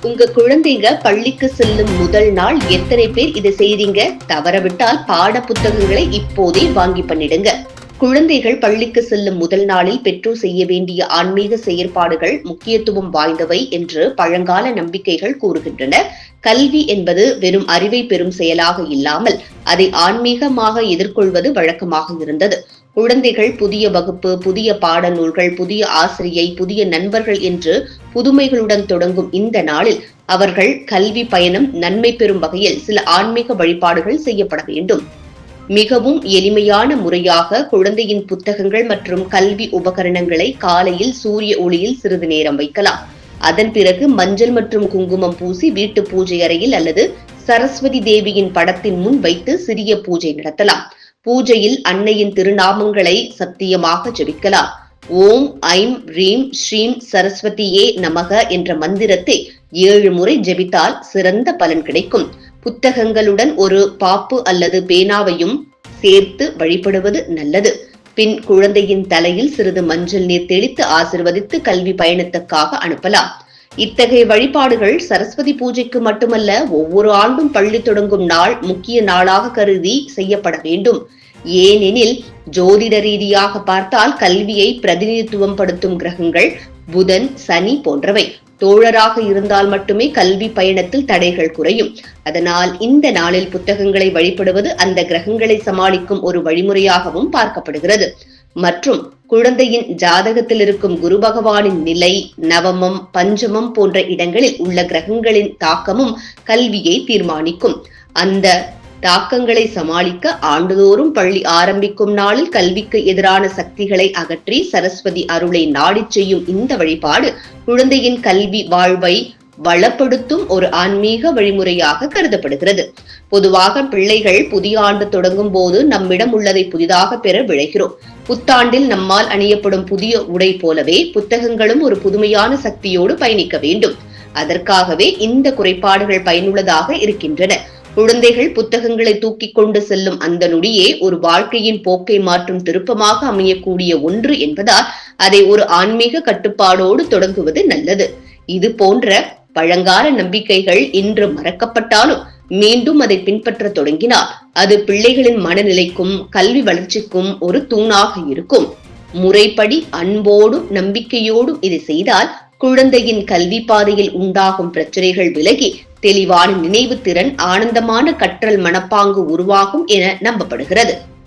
உங்க குழந்தைங்க பள்ளிக்கு செல்லும் முதல் நாள் எத்தனை பேர் இதை செய்றீங்க? தவறவிட்டால் பாட புத்தகங்களை இப்போதே வாங்கி பண்ணிடுங்க. குழந்தைகள் பள்ளிக்கு செல்லும் முதல் நாளில் பெற்றோர் செய்ய வேண்டிய ஆன்மீக செயற்பாடுகள் முக்கியத்துவம் வாய்ந்தவை என்று பழங்கால நம்பிக்கைகள் கூறுகின்றன. கல்வி என்பது வெறும் அறிவை பெறும் செயலாக இல்லாமல் அதை ஆன்மீகமாக எதிர்கொள்வது வழக்கமாக இருந்தது. குழந்தைகள் புதிய வகுப்பு, புதிய பாடநூல்கள், புதிய ஆசிரியை, புதிய நண்பர்கள் என்று புதுமைகளுடன் தொடங்கும் இந்த நாளில் அவர்கள் கல்வி பயணம் நன்மை பெறும் வகையில் சில ஆன்மீக வழிபாடுகள் செய்யப்பட வேண்டும். மிகவும் எளிமையான முறையாக குழந்தையின் புத்தகங்கள் மற்றும் கல்வி உபகரணங்களை காலையில் சூரிய ஒளியில் சிறிது நேரம் வைக்கலாம். அதன் பிறகு மஞ்சள் மற்றும் குங்குமம் பூசி வீட்டு பூஜை அறையில் அல்லது சரஸ்வதி தேவியின் படத்தின் முன் வைத்து சிறிய பூஜை நடத்தலாம். பூஜையில் அன்னையின் திருநாமங்களை சத்தியமாக ஜபிக்கலாம். ஓம் ஐம் ரீம் ஸ்ரீம் சரஸ்வதியே நமக என்ற மந்திரத்தை 7 முறை ஜபித்தால் சிறந்த பலன் கிடைக்கும். புத்தகங்களுடன் ஒரு பாப்பு அல்லது பேனாவையும் சேர்த்து வழிபடுவது நல்லது. பின் குழந்தையின் தலையில் சிறிது மஞ்சள் நீர் தெளித்து ஆசிர்வதித்து கல்வி பயணத்துக்காக அனுப்பலாம். இத்தகைய வழிபாடுகள் சரஸ்வதி பூஜைக்கு மட்டுமல்ல, ஒவ்வொரு ஆண்டும் பள்ளி தொடங்கும் நாள் முக்கிய நாளாக கருதி செய்யப்பட வேண்டும். ஏனெனில் ஜோதிட ரீதியாக பார்த்தால் கல்வியை பிரதிநிதித்துவம் படுத்தும் கிரகங்கள் புதன், சனி போன்றவை. தோழராக இருந்தால் மட்டுமே கல்வி பயணத்தில் தடைகள் குறையும். அதனால் இந்த நாளில் புத்தகங்களை வழிபடுவது அந்த கிரகங்களை சமாளிக்கும் ஒரு வழிமுறையாகவும் பார்க்கப்படுகிறது. மற்றும் குழந்தையின் ஜாதகத்தில் இருக்கும் குரு பகவானின் நிலை, நவமம், பஞ்சமம் போன்ற இடங்களில் உள்ள கிரகங்களின் தாக்கமும் கல்வியை தீர்மானிக்கும். அந்த தாக்கங்களை சமாளிக்க ஆண்டுதோறும் பள்ளி ஆரம்பிக்கும் நாளில் கல்விக்கு எதிரான சக்திகளை அகற்றி சரஸ்வதி அருளை நாடிச் செய்யும் இந்த வழிபாடு குழந்தையின் கல்வி வாழ்வை வளப்படுத்தும் ஒரு ஆன்மீக வழிமுறையாக கருதப்படுகிறது. பொதுவாக பிள்ளைகள் புதிய ஆண்டு தொடங்கும் போது நம்மிடம் உள்ளதை புதிதாக பெற விழைகிறோம். புத்தாண்டில் நம்மால் அணியப்படும் புதிய உடை போலவே புத்தகங்களும் ஒரு புதுமையான சக்தியோடு பயணிக்க வேண்டும். அதற்காகவே இந்த குறைபாடுகள் பயனுள்ளதாக இருக்கின்றன. குழந்தைகள் புத்தகங்களை தூக்கி கொண்டு செல்லும் அந்த நொடியே ஒரு வாழ்க்கையின் போக்கை மாற்றும் திருப்பமாக அமையக்கூடிய ஒன்று என்பதால் அதை ஒரு ஆன்மீக கட்டுப்பாடோடு தொடங்குவது நல்லது. இது போன்ற பழங்கால நம்பிக்கைகள் இன்று மறக்கப்பட்டாலும் மீண்டும் அதை பின்பற்ற தொடங்கினால் அது பிள்ளைகளின் மனநிலைக்கும் கல்வி வளர்ச்சிக்கும் ஒரு தூணாக இருக்கும். முறைப்படி அன்போடும் நம்பிக்கையோடும் இதை செய்தால் குழந்தையின் கல்வி பாதையில் உண்டாகும் பிரச்சனைகள் விலகி தெளிவான நினைவு திறன், ஆனந்தமான கற்றல் மனப்பாங்கு உருவாகும் என நம்பப்படுகிறது.